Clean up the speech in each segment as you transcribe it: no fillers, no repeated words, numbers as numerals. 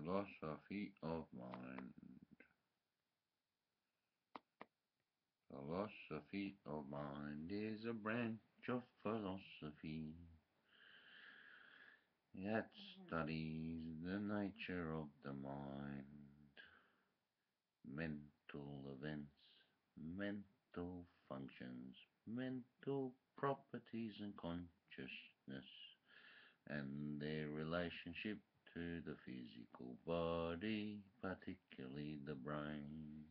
Philosophy of mind. Philosophy of mind is a branch of philosophy that studies the nature of the mind, mental events, mental functions, mental properties and consciousness, and their relationship to the physical body, particularly the brain.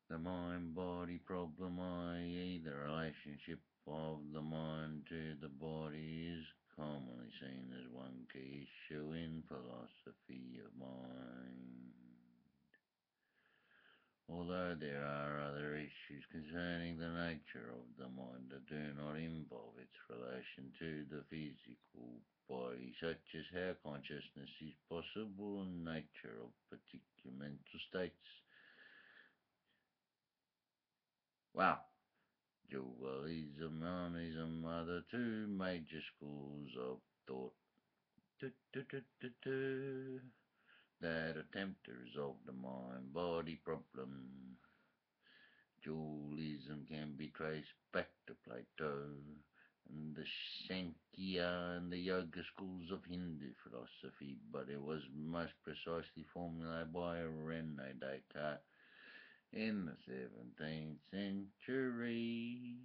The mind-body problem, i.e. the relationship of the mind to the body, is commonly seen as one key issue in philosophy of mind. Although there are other issues concerning the nature of the mind that do not involve its relation to the physical body, such as how consciousness is possible and nature of particular mental states. Wow. Dualism, monism are the two major schools of thought that attempt to resolve the mind-body problem. Dualism can be traced back to Plato and the Sankhya and the Yoga schools of Hindu philosophy, but it was most precisely formulated by René Descartes in the 17th century.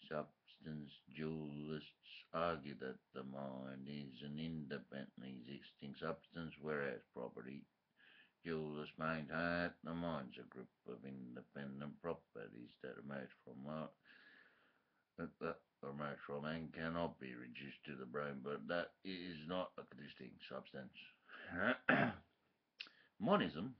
Substance dualists argue that the mind is an independently existing substance, whereas property dualists maintain that the mind is a group of independent properties that emerge from and cannot be reduced to the brain, but that it is not a distinct substance. Monism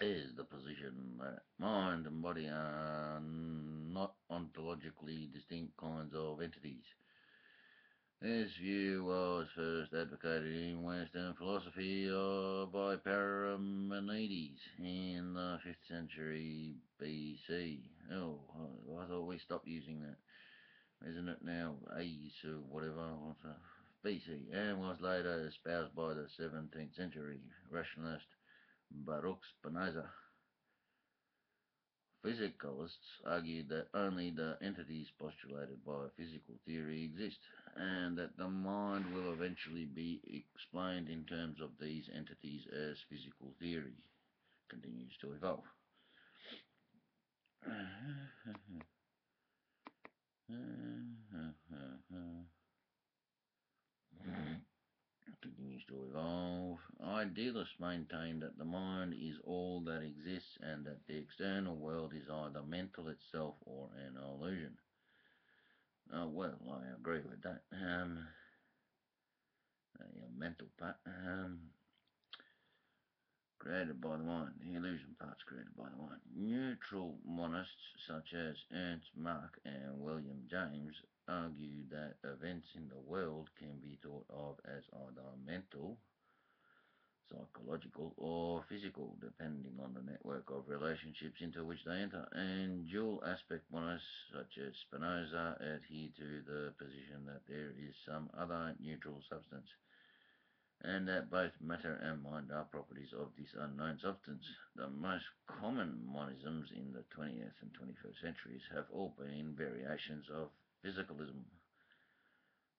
is the position that mind and body are not ontologically distinct kinds of entities. This view was first advocated in Western philosophy by Parmenides in the 5th century BC. Oh, I thought we stopped using that. Isn't it now AS or whatever? BC, and was later espoused by the 17th century rationalist Baruch Spinoza. Physicalists argued that only the entities postulated by physical theory exist, and that the mind will eventually be explained in terms of these entities as physical theory continues to evolve. Idealists maintain that the mind is all that exists and that the external world is either mental itself or an illusion. Well, I agree with that. The mental part, created by the mind. The illusion part's created by the mind. Neutral monists such as Ernst Mach and William James argue that events in the world can be thought of as either mental, psychological, or physical, depending on the network of relationships into which they enter. And dual aspect monists such as Spinoza adhere to the position that there is some other neutral substance, and that both matter and mind are properties of this unknown substance. The most common monisms in the 20th and 21st centuries have all been variations of physicalism.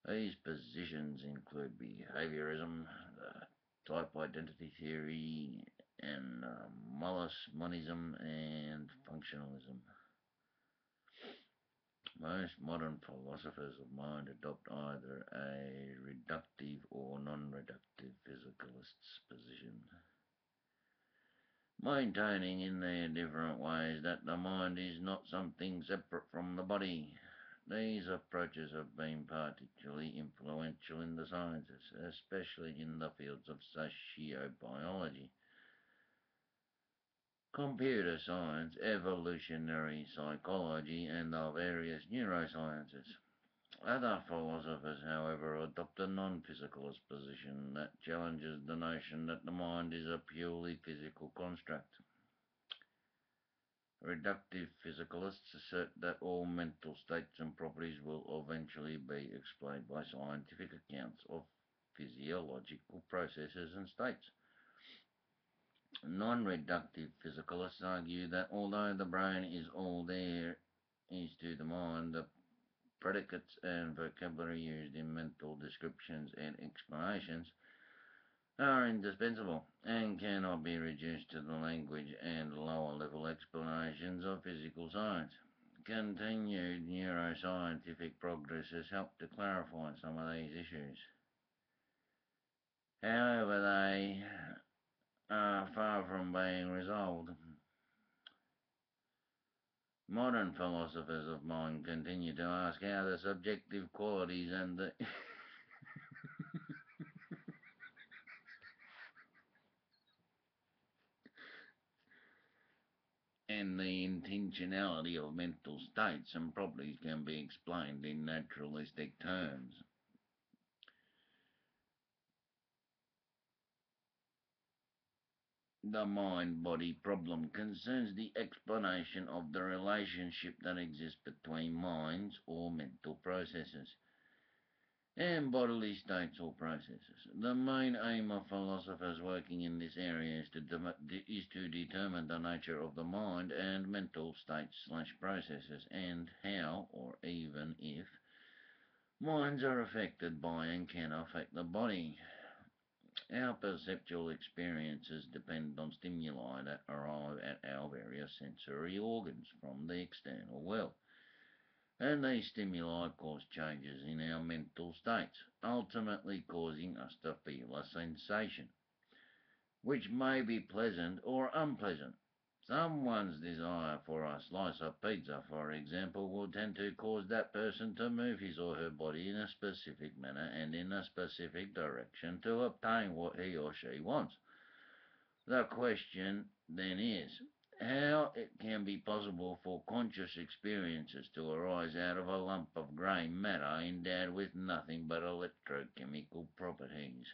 These positions include behaviorism, the type identity theory, and monism and functionalism. Most modern philosophers of mind adopt either a reductive or non-reductive physicalist's position, maintaining in their different ways that the mind is not something separate from the body. These approaches have been particularly influential in the sciences, especially in the fields of sociobiology, computer science, evolutionary psychology, and the various neurosciences. Other philosophers, however, adopt a non-physicalist position that challenges the notion that the mind is a purely physical construct. Reductive physicalists assert that all mental states and properties will eventually be explained by scientific accounts of physiological processes and states. Non-reductive physicalists argue that although the brain is all there is to the mind, the predicates and vocabulary used in mental descriptions and explanations are indispensable and cannot be reduced to the language and lower-level explanations of physical science. Continued neuroscientific progress has helped to clarify some of these issues. However, they are far from being resolved. Modern philosophers of mind continue to ask how the subjective qualities and the and the intentionality of mental states and properties can be explained in naturalistic terms. The mind-body problem concerns the explanation of the relationship that exists between minds or mental processes and bodily states or processes. The main aim of philosophers working in this area is to determine the nature of the mind and mental states/processes and how, or even if, minds are affected by and can affect the body. Our perceptual experiences depend on stimuli that arrive at our various sensory organs from the external world, and these stimuli cause changes in our mental states, ultimately causing us to feel a sensation, which may be pleasant or unpleasant. Someone's desire for a slice of pizza, for example, will tend to cause that person to move his or her body in a specific manner and in a specific direction to obtain what he or she wants. The question then is, how it can be possible for conscious experiences to arise out of a lump of grey matter endowed with nothing but electrochemical properties.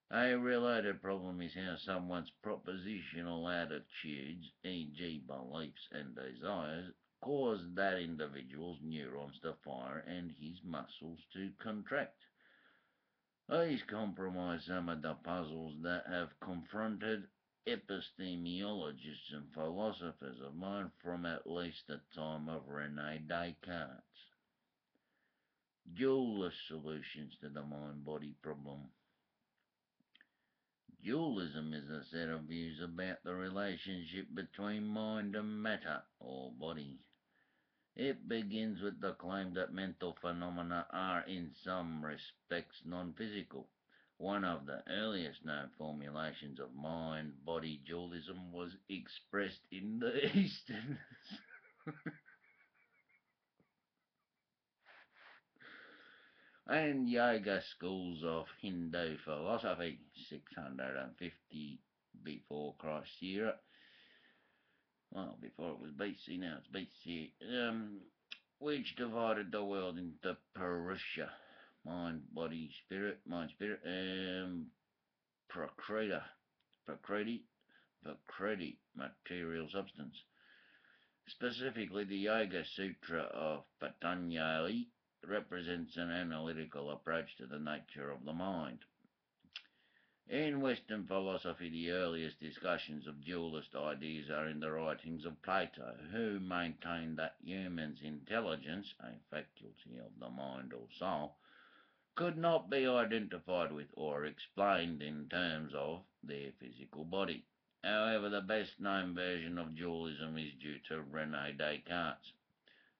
A related problem is how someone's propositional attitudes, e.g. beliefs and desires, cause that individual's neurons to fire and his muscles to contract. These comprise some of the puzzles that have confronted epistemologists and philosophers of mind from at least the time of René Descartes. Dualist solutions to the mind-body problem. Dualism is a set of views about the relationship between mind and matter, or body. It begins with the claim that mental phenomena are in some respects non-physical. One of the earliest known formulations of mind-body dualism was expressed in the Eastern and yoga schools of Hindu philosophy, 650 before Christ's era. Well, before it was BC, now it's BC. Which divided the world into Purusha, mind, body, spirit, mind, spirit, and Prakriti, material substance. Specifically, the Yoga Sutra of Patanjali represents an analytical approach to the nature of the mind. In Western philosophy, the earliest discussions of dualist ideas are in the writings of Plato, who maintained that humans' intelligence, a faculty of the mind or soul, could not be identified with or explained in terms of their physical body. However, the best-known version of dualism is due to René Descartes,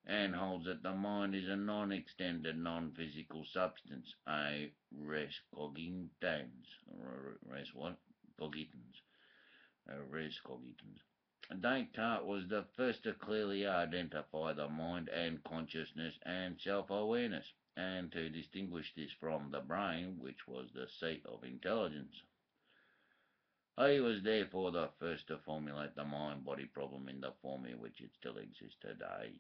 and holds that the mind is a non-extended, non-physical substance, a res cogitans. Res what? Cogitans. Res cogitans. Descartes was the first to clearly identify the mind and consciousness and self-awareness, and to distinguish this from the brain, which was the seat of intelligence. He was therefore the first to formulate the mind-body problem in the form in which it still exists today.